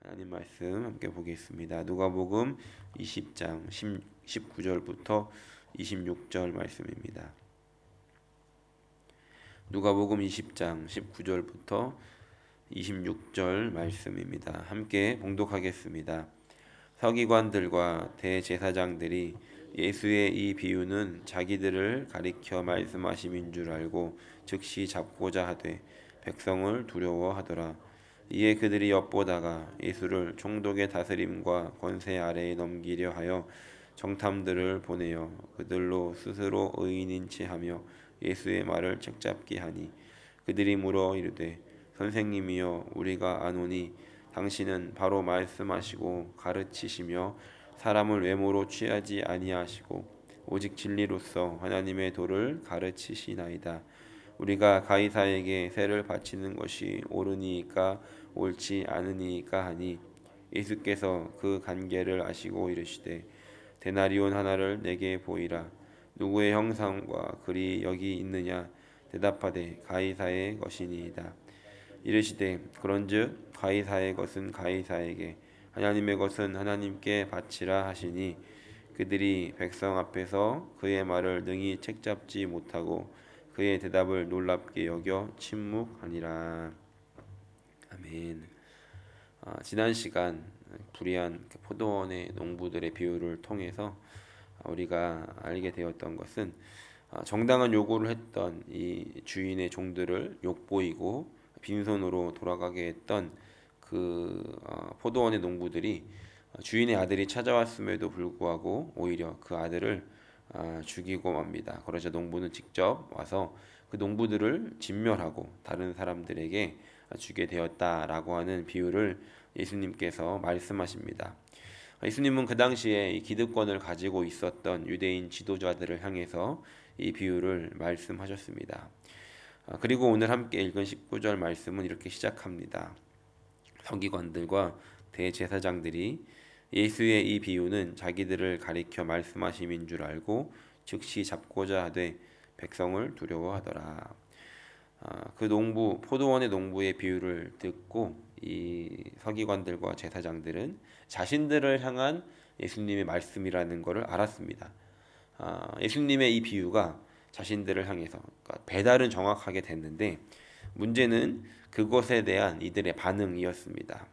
하나님 말씀 함께 보겠습니다. 누가복음 20장 19절부터 26절 말씀입니다. 누가복음 20장 19절부터 26절 말씀입니다. 함께 봉독하겠습니다. 서기관들과 대제사장들이 예수의 이 비유는 자기들을 가리켜 말씀하심인 줄 알고 즉시 잡고자 하되 백성을 두려워하더라. 이에 그들이 엿보다가 예수를 총독의 다스림과 권세 아래에 넘기려 하여 정탐들을 보내어 그들로 스스로 의인인 체하며 예수의 말을 책잡게 하니 그들이 물어 이르되 선생님이여 우리가 아노니 당신은 바로 말씀하시고 가르치시며 사람을 외모로 취하지 아니하시고 오직 진리로서 하나님의 도를 가르치시나이다. 우리가 가이사에게 세를 바치는 것이 옳으니까 옳지 않으니까 하니 예수께서 그 관계를 아시고 이르시되 데나리온 하나를 내게 보이라. 누구의 형상과 글이 여기 있느냐? 대답하되 가이사의 것이니이다. 이르시되 그런즉 가이사의 것은 가이사에게 하나님의 것은 하나님께 바치라 하시니 그들이 백성 앞에서 그의 말을 능히 책잡지 못하고 그의 대답을 놀랍게 여겨 침묵하니라. 아멘. 지난 시간 불의한 포도원의 농부들의 비유를 통해서 우리가 알게 되었던 것은 정당한 요구를 했던 이 주인의 종들을 욕보이고 빈손으로 돌아가게 했던 그 포도원의 농부들이 주인의 아들이 찾아왔음에도 불구하고 오히려 그 아들을 죽이고 맙니다. 그러자 농부는 직접 와서 그 농부들을 진멸하고 다른 사람들에게 주게 되었다라고 하는 비유를 예수님께서 말씀하십니다. 예수님은 그 당시에 이 기득권을 가지고 있었던 유대인 지도자들을 향해서 이 비유를 말씀하셨습니다. 그리고 오늘 함께 읽은 19절 말씀은 이렇게 시작합니다. 서기관들과 대제사장들이 예수의 이 비유는 자기들을 가리켜 말씀하심인 줄 알고 즉시 잡고자 하되 백성을 두려워하더라. 그 농부 포도원의 농부의 비유를 듣고 이 서기관들과 제사장들은 자신들을 향한 예수님의 말씀이라는 것을 알았습니다. 예수님의 이 비유가 자신들을 향해서 그러니까 배달은 정확하게 됐는데 문제는 그것에 대한 이들의 반응이었습니다.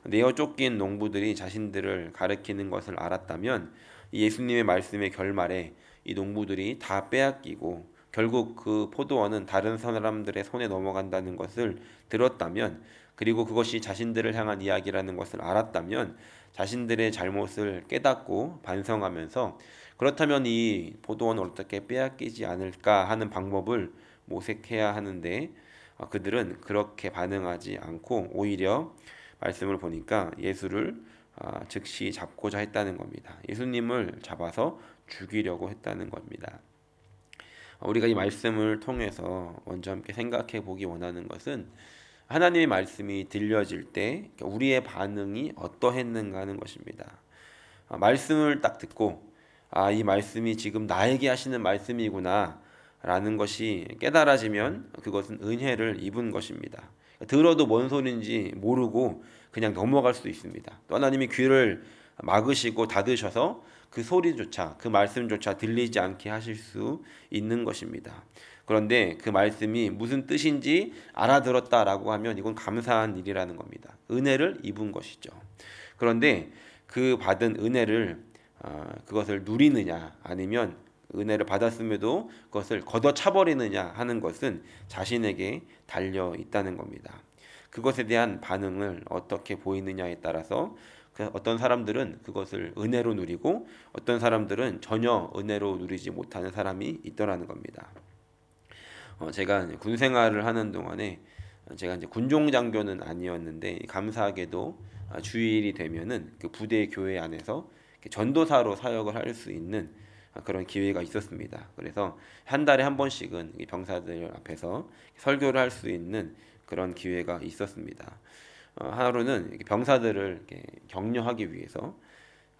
내어 쫓긴 농부들이 자신들을 가리키는 것을 알았다면 예수님의 말씀의 결말에 이 농부들이 다 빼앗기고 결국 그 포도원은 다른 사람들의 손에 넘어간다는 것을 들었다면 그리고 그것이 자신들을 향한 이야기라는 것을 알았다면 자신들의 잘못을 깨닫고 반성하면서 그렇다면 이 포도원을 어떻게 빼앗기지 않을까 하는 방법을 모색해야 하는데 그들은 그렇게 반응하지 않고 오히려 말씀을 보니까 예수를 즉시 잡고자 했다는 겁니다. 예수님을 잡아서 죽이려고 했다는 겁니다. 우리가 이 말씀을 통해서 먼저 함께 생각해 보기 원하는 것은 하나님의 말씀이 들려질 때 우리의 반응이 어떠했는가 하는 것입니다. 말씀을 딱 듣고 이 말씀이 지금 나에게 하시는 말씀이구나 라는 것이 깨달아지면 그것은 은혜를 입은 것입니다. 들어도 뭔 소리인지 모르고 그냥 넘어갈 수 있습니다. 또 하나님이 귀를 막으시고 닫으셔서 그 소리조차 그 말씀조차 들리지 않게 하실 수 있는 것입니다. 그런데 그 말씀이 무슨 뜻인지 알아들었다라고 하면 이건 감사한 일이라는 겁니다. 은혜를 입은 것이죠. 그런데 그 받은 은혜를 그것을 누리느냐 아니면 은혜를 받았음에도 그것을 걷어차버리느냐 하는 것은 자신에게 달려 있다는 겁니다. 그것에 대한 반응을 어떻게 보이느냐에 따라서 어떤 사람들은 그것을 은혜로 누리고 어떤 사람들은 전혀 은혜로 누리지 못하는 사람이 있더라는 겁니다. 제가 군 생활을 하는 동안에 제가 이제 군종 장교는 아니었는데 감사하게도 주일이 되면은 그 부대 교회 안에서 전도사로 사역을 할 수 있는 그런 기회가 있었습니다. 그래서 한 달에 한 번씩은 병사들 앞에서 설교를 할 수 있는 그런 기회가 있었습니다. 하루는 병사들을 격려하기 위해서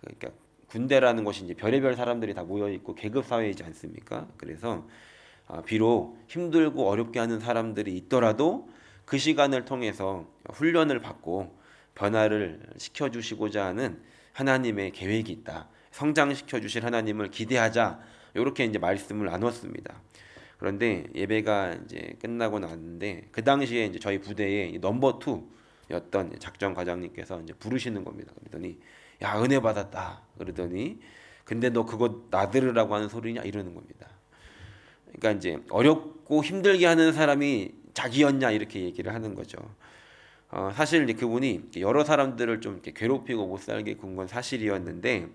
그러니까 군대라는 것이 이제 별의별 사람들이 다 모여 있고 계급 사회이지 않습니까? 그래서 비록 힘들고 어렵게 하는 사람들이 있더라도 그 시간을 통해서 훈련을 받고 변화를 시켜주시고자 하는 하나님의 계획이 있다. 성장시켜 주실 하나님을 기대하자. 이렇게 이제 말씀을 나눴습니다. 그런데 예배가 이제 끝나고 났는데 그 당시에 이제 저희 부대의 넘버 2였던 작전 과장님께서 이제 부르시는 겁니다. 그러더니 야 은혜 받았다. 그러더니 근데 너 그거 나들으라고 하는 소리냐 이러는 겁니다. 그러니까 이제 어렵고 힘들게 하는 사람이 자기였냐 이렇게 얘기를 하는 거죠. 사실 이제 그분이 여러 사람들을 좀 이렇게 괴롭히고 못 살게 군 건 사실이었는데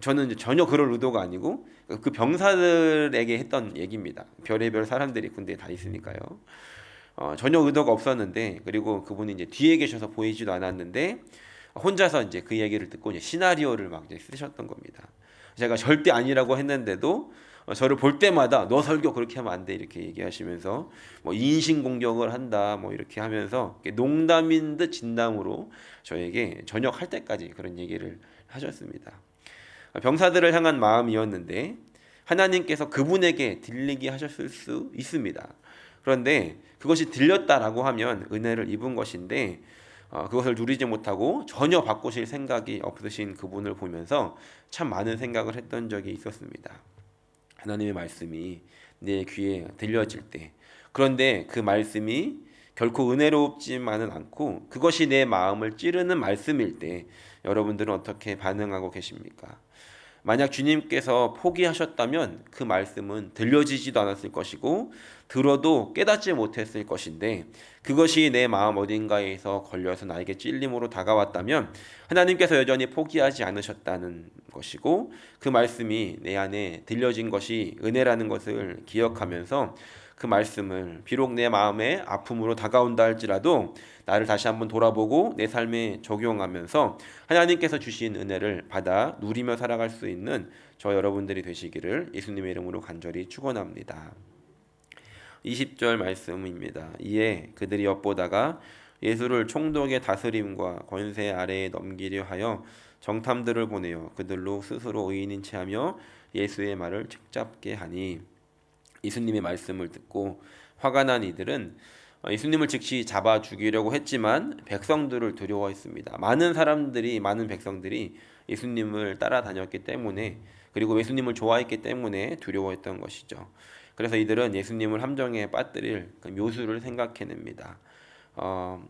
저는 이제 전혀 그럴 의도가 아니고 그 병사들에게 했던 얘기입니다. 별의별 사람들이 군대에 다 있으니까요. 전혀 의도가 없었는데 그리고 그분이 이제 뒤에 계셔서 보이지도 않았는데 혼자서 이제 그 얘기를 듣고 이제 시나리오를 막 이제 쓰셨던 겁니다. 제가 절대 아니라고 했는데도 저를 볼 때마다 너 설교 그렇게 하면 안 돼 이렇게 얘기하시면서 뭐 인신 공격을 한다 뭐 이렇게 하면서 농담인 듯 진담으로 저에게 전역할 때까지 그런 얘기를 하셨습니다. 병사들을 향한 마음이었는데 하나님께서 그분에게 들리게 하셨을 수 있습니다. 그런데 그것이 들렸다라고 하면 은혜를 입은 것인데 그것을 누리지 못하고 전혀 바꾸실 생각이 없으신 그분을 보면서 참 많은 생각을 했던 적이 있었습니다. 하나님의 말씀이 내 귀에 들려질 때 그런데 그 말씀이 결코 은혜롭지만은 않고 그것이 내 마음을 찌르는 말씀일 때 여러분들은 어떻게 반응하고 계십니까? 만약 주님께서 포기하셨다면 그 말씀은 들려지지도 않았을 것이고 들어도 깨닫지 못했을 것인데 그것이 내 마음 어딘가에서 걸려서 나에게 찔림으로 다가왔다면 하나님께서 여전히 포기하지 않으셨다는 것이고 그 말씀이 내 안에 들려진 것이 은혜라는 것을 기억하면서 그 말씀을 비록 내 마음에 아픔으로 다가온다 할지라도 나를 다시 한번 돌아보고 내 삶에 적용하면서 하나님께서 주신 은혜를 받아 누리며 살아갈 수 있는 저 여러분들이 되시기를 예수님의 이름으로 간절히 축원합니다. 20절 말씀입니다. 이에 그들이 엿보다가 예수를 총독의 다스림과 권세 아래에 넘기려 하여 정탐들을 보내어 그들로 스스로 의인인 체하며 예수의 말을 책잡게 하니 예수님의 말씀을 듣고 화가 난 이들은 예수님을 즉시 잡아 죽이려고 했지만 백성들을 두려워했습니다. 많은 백성들이 예수님을 따라다녔기 때문에 그리고 예수님을 좋아했기 때문에 두려워했던 것이죠. 그래서 이들은 예수님을 함정에 빠뜨릴 그 묘수를 생각해냅니다.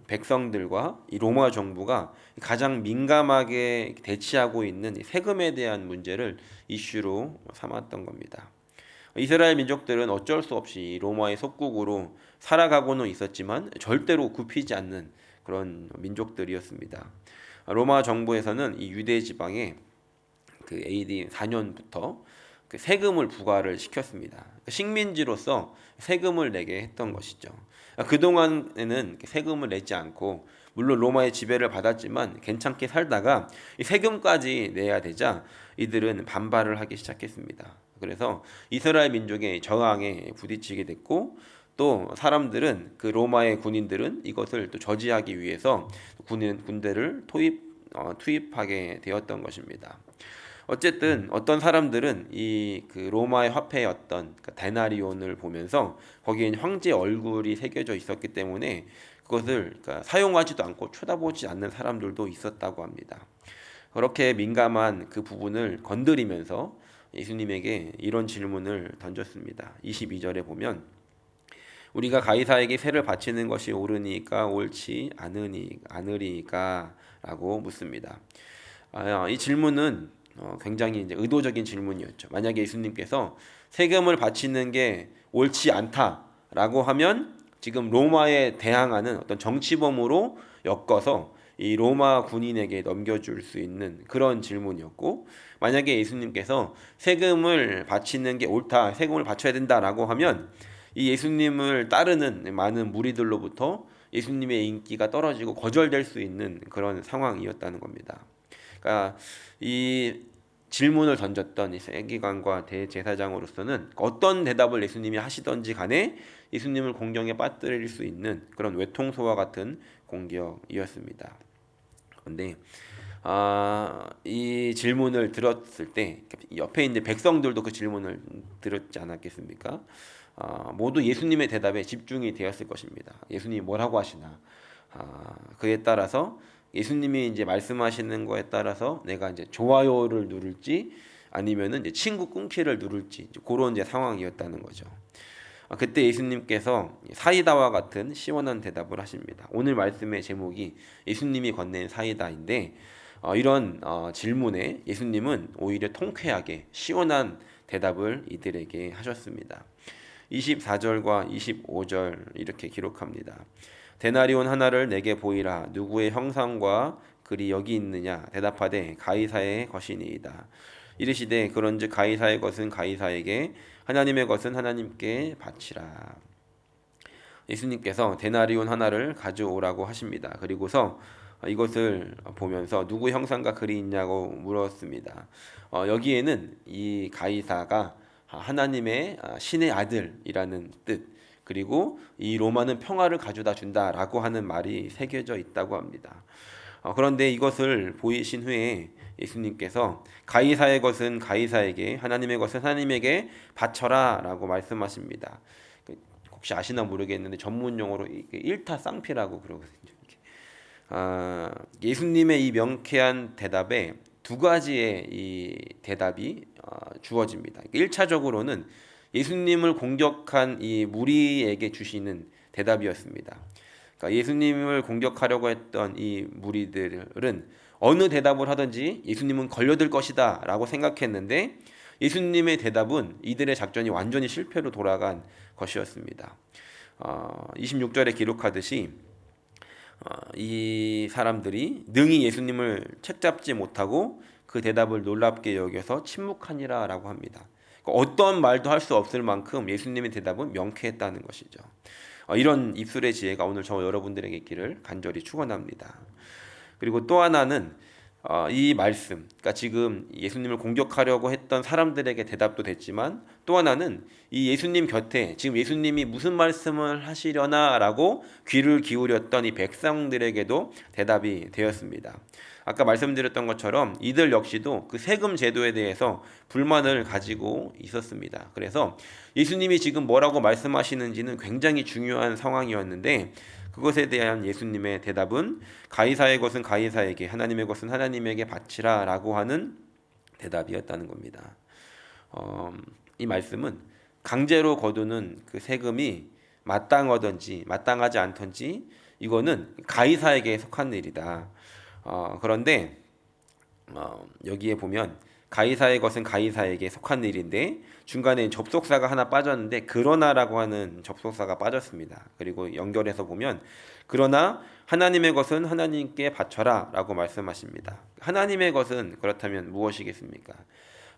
백성들과 이 로마 정부가 가장 민감하게 대치하고 있는 세금에 대한 문제를 이슈로 삼았던 겁니다. 이스라엘 민족들은 어쩔 수 없이 로마의 속국으로 살아가고는 있었지만 절대로 굽히지 않는 그런 민족들이었습니다. 로마 정부에서는 이 유대 지방에 그 AD 4년부터 그 세금을 부과를 시켰습니다. 식민지로서 세금을 내게 했던 것이죠. 그동안에는 세금을 내지 않고 물론 로마의 지배를 받았지만 괜찮게 살다가 세금까지 내야 되자 이들은 반발을 하기 시작했습니다. 그래서 이스라엘 민족의 저항에 부딪히게 됐고 또 사람들은 그 로마의 군인들은 이것을 또 저지하기 위해서 군대를 투입하게 되었던 것입니다. 어쨌든 어떤 사람들은 이 그 로마의 화폐였던 데나리온을 보면서 거기에 황제의 얼굴이 새겨져 있었기 때문에 그것을 사용하지도 않고 쳐다보지 않는 사람들도 있었다고 합니다. 그렇게 민감한 그 부분을 건드리면서 예수님에게 이런 질문을 던졌습니다. 22절에 보면 우리가 가이사에게 세를 바치는 것이 옳으니까 옳지 않으리까 라고 묻습니다. 이 질문은 굉장히 이제 의도적인 질문이었죠. 만약에 예수님께서 세금을 바치는 게 옳지 않다라고 하면 지금 로마에 대항하는 어떤 정치범으로 엮어서 이 로마 군인에게 넘겨줄 수 있는 그런 질문이었고 만약에 예수님께서 세금을 바치는 게 옳다, 세금을 바쳐야 된다라고 하면 이 예수님을 따르는 많은 무리들로부터 예수님의 인기가 떨어지고 거절될 수 있는 그런 상황이었다는 겁니다. 그러니까 이 질문을 던졌던 이 세기관과 대제사장으로서는 어떤 대답을 예수님이 하시던지 간에 예수님을 공경에 빠뜨릴 수 있는 그런 외통소와 같은 공격이었습니다. 그런데 이 질문을 들었을 때 옆에 있는 백성들도 그 질문을 들었지 않았겠습니까? 모두 예수님의 대답에 집중이 되었을 것입니다. 예수님이 뭐라고 하시나 그에 따라서 예수님이 이제 말씀하시는 거에 따라서 내가 이제 좋아요를 누를지 아니면은 이제 친구 끊기를 누를지 그런 이제 상황이었다는 거죠. 그때 예수님께서 사이다와 같은 시원한 대답을 하십니다. 오늘 말씀의 제목이 예수님이 건넨 사이다인데 이런 질문에 예수님은 오히려 통쾌하게 시원한 대답을 이들에게 하셨습니다. 24절과 25절 이렇게 기록합니다. 데나리온 하나를 내게 보이라. 누구의 형상과 글이 여기 있느냐? 대답하되 가이사의 것이니이다. 이르시되 그런즉 가이사의 것은 가이사에게, 하나님의 것은 하나님께 바치라. 예수님께서 데나리온 하나를 가져오라고 하십니다. 그리고서 이것을 보면서 누구 형상과 글이 있냐고 물었습니다. 여기에는 이 가이사가 하나님의 신의 아들이라는 뜻, 그리고 이 로마는 평화를 가져다 준다라고 하는 말이 새겨져 있다고 합니다. 그런데 이것을 보이신 후에 예수님께서 가이사의 것은 가이사에게, 하나님의 것은 하나님에게 바쳐라라고 말씀하십니다. 혹시 아시나 모르겠는데 전문 용어로 일타쌍피라고 그러거든요. 예수님의 이 명쾌한 대답에 두 가지의 이 대답이 주어집니다. 1차적으로는 예수님을 공격한 이 무리에게 주시는 대답이었습니다. 그러니까 예수님을 공격하려고 했던 이 무리들은 어느 대답을 하든지 예수님은 걸려들 것이다 라고 생각했는데 예수님의 대답은 이들의 작전이 완전히 실패로 돌아간 것이었습니다. 26절에 기록하듯이 이 사람들이 능히 예수님을 책잡지 못하고 그 대답을 놀랍게 여겨서 침묵하니라 라고 합니다. 어떤 말도 할 수 없을 만큼 예수님의 대답은 명쾌했다는 것이죠. 이런 입술의 지혜가 오늘 저 여러분들에게 있기를 간절히 축원합니다. 그리고 또 하나는 이 말씀, 그러니까 지금 예수님을 공격하려고 했던 사람들에게 대답도 됐지만 또 하나는 이 예수님 곁에 지금 예수님이 무슨 말씀을 하시려나라고 귀를 기울였던 이 백성들에게도 대답이 되었습니다. 아까 말씀드렸던 것처럼 이들 역시도 그 세금 제도에 대해서 불만을 가지고 있었습니다. 그래서 예수님이 지금 뭐라고 말씀하시는지는 굉장히 중요한 상황이었는데 그것에 대한 예수님의 대답은 가이사의 것은 가이사에게, 하나님의 것은 하나님에게 바치라 라고 하는 대답이었다는 겁니다. 이 말씀은 강제로 거두는 그 세금이 마땅하든지 마땅하지 않든지 이거는 가이사에게 속한 일이다. 그런데 여기에 보면 가이사의 것은 가이사에게 속한 일인데 중간에 접속사가 하나 빠졌는데 그러나라고 하는 접속사가 빠졌습니다. 그리고 연결해서 보면 그러나 하나님의 것은 하나님께 바쳐라 라고 말씀하십니다. 하나님의 것은 그렇다면 무엇이겠습니까?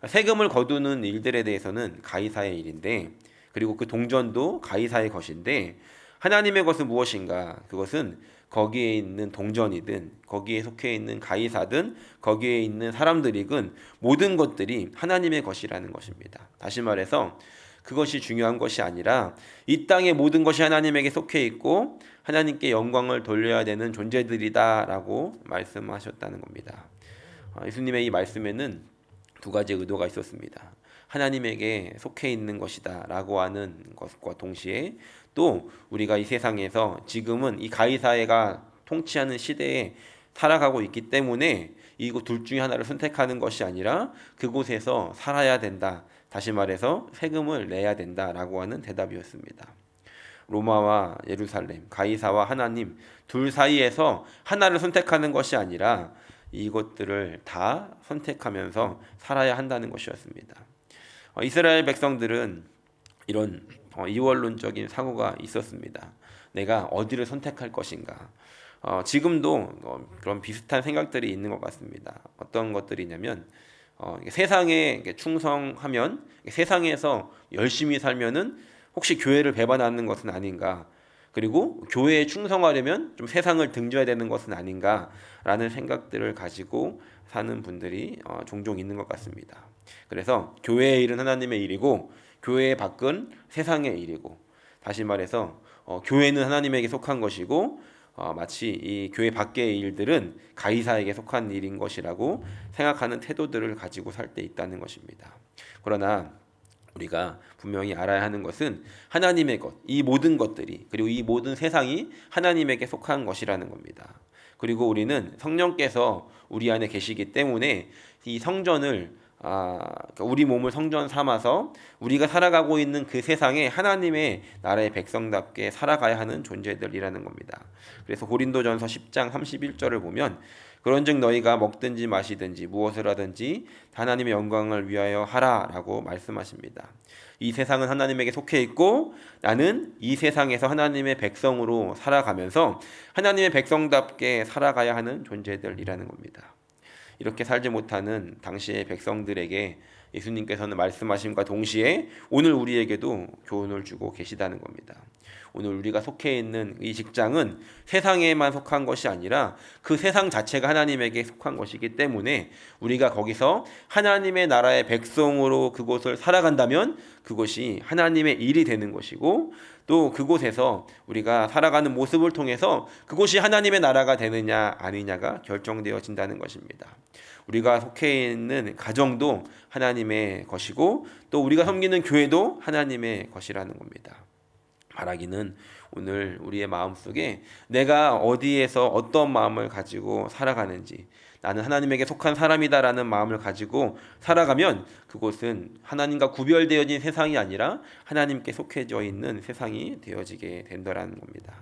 세금을 거두는 일들에 대해서는 가이사의 일인데 그리고 그 동전도 가이사의 것인데 하나님의 것은 무엇인가? 그것은 거기에 있는 동전이든 거기에 속해 있는 가이사든 거기에 있는 사람들이든 모든 것들이 하나님의 것이라는 것입니다. 다시 말해서 그것이 중요한 것이 아니라 이 땅의 모든 것이 하나님에게 속해 있고 하나님께 영광을 돌려야 되는 존재들이다라고 말씀하셨다는 겁니다. 예수님의 이 말씀에는 두 가지 의도가 있었습니다. 하나님에게 속해 있는 것이다 라고 하는 것과 동시에 또 우리가 이 세상에서 지금은 이 가이사회가 통치하는 시대에 살아가고 있기 때문에 이곳 둘 중에 하나를 선택하는 것이 아니라 그곳에서 살아야 된다. 다시 말해서 세금을 내야 된다라고 하는 대답이었습니다. 로마와 예루살렘, 가이사와 하나님 둘 사이에서 하나를 선택하는 것이 아니라 이것들을 다 선택하면서 살아야 한다는 것이었습니다. 이스라엘 백성들은 이런 이원론적인 사고가 있었습니다. 내가 어디를 선택할 것인가. 지금도 그런 비슷한 생각들이 있는 것 같습니다. 어떤 것들이냐면 세상에 충성하면 세상에서 열심히 살면은 혹시 교회를 배반하는 것은 아닌가. 그리고 교회에 충성하려면 좀 세상을 등져야 되는 것은 아닌가라는 생각들을 가지고 사는 분들이 종종 있는 것 같습니다. 그래서 교회의 일은 하나님의 일이고 교회 밖은 세상의 일이고 다시 말해서 교회는 하나님에게 속한 것이고 마치 이 교회 밖의 일들은 가이사에게 속한 일인 것이라고 생각하는 태도들을 가지고 살 때 있다는 것입니다. 그러나 우리가 분명히 알아야 하는 것은 하나님의 것, 이 모든 것들이 그리고 이 모든 세상이 하나님에게 속한 것이라는 겁니다. 그리고 우리는 성령께서 우리 안에 계시기 때문에 이 성전을 그러니까 우리 몸을 성전 삼아서 우리가 살아가고 있는 그 세상에 하나님의 나라의 백성답게 살아가야 하는 존재들이라는 겁니다. 그래서 고린도전서 10장 31절을 보면 그런즉 너희가 먹든지 마시든지 무엇을 하든지 하나님의 영광을 위하여 하라라고 말씀하십니다. 이 세상은 하나님에게 속해 있고 나는 이 세상에서 하나님의 백성으로 살아가면서 하나님의 백성답게 살아가야 하는 존재들이라는 겁니다. 이렇게 살지 못하는 당시의 백성들에게 예수님께서는 말씀하심과 동시에 오늘 우리에게도 교훈을 주고 계시다는 겁니다. 오늘 우리가 속해 있는 이 직장은 세상에만 속한 것이 아니라 그 세상 자체가 하나님에게 속한 것이기 때문에 우리가 거기서 하나님의 나라의 백성으로 그곳을 살아간다면 그것이 하나님의 일이 되는 것이고 또 그곳에서 우리가 살아가는 모습을 통해서 그곳이 하나님의 나라가 되느냐 아니냐가 결정되어진다는 것입니다. 우리가 속해 있는 가정도 하나님의 것이고 또 우리가 섬기는 교회도 하나님의 것이라는 겁니다. 바라기는 오늘 우리의 마음속에 내가 어디에서 어떤 마음을 가지고 살아가는지 나는 하나님에게 속한 사람이다라는 마음을 가지고 살아가면 그곳은 하나님과 구별되어진 세상이 아니라 하나님께 속해져 있는 세상이 되어지게 된다라는 겁니다.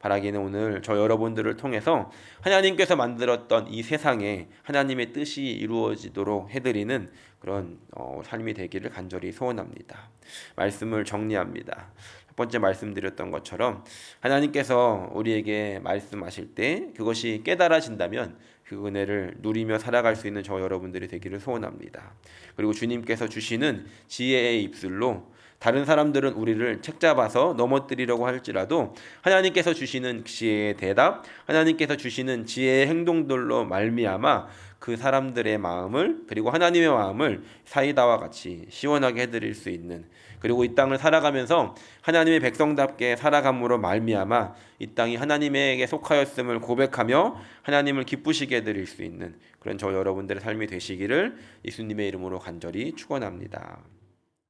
바라기는 오늘 저 여러분들을 통해서 하나님께서 만들었던 이 세상에 하나님의 뜻이 이루어지도록 해드리는 그런 삶이 되기를 간절히 소원합니다. 말씀을 정리합니다. 첫 번째 말씀드렸던 것처럼 하나님께서 우리에게 말씀하실 때 그것이 깨달아진다면 그 은혜를 누리며 살아갈 수 있는 저 여러분들이 되기를 소원합니다. 그리고 주님께서 주시는 지혜의 입술로 다른 사람들은 우리를 책잡아서 넘어뜨리려고 할지라도 하나님께서 주시는 지혜의 대답, 하나님께서 주시는 지혜의 행동들로 말미암아 그 사람들의 마음을 그리고 하나님의 마음을 사이다와 같이 시원하게 해드릴 수 있는 그리고 이 땅을 살아가면서 하나님의 백성답게 살아감으로 말미암아 이 땅이 하나님에게 속하였음을 고백하며 하나님을 기쁘시게 해드릴 수 있는 그런 저 여러분들의 삶이 되시기를 예수님의 이름으로 간절히 축원합니다.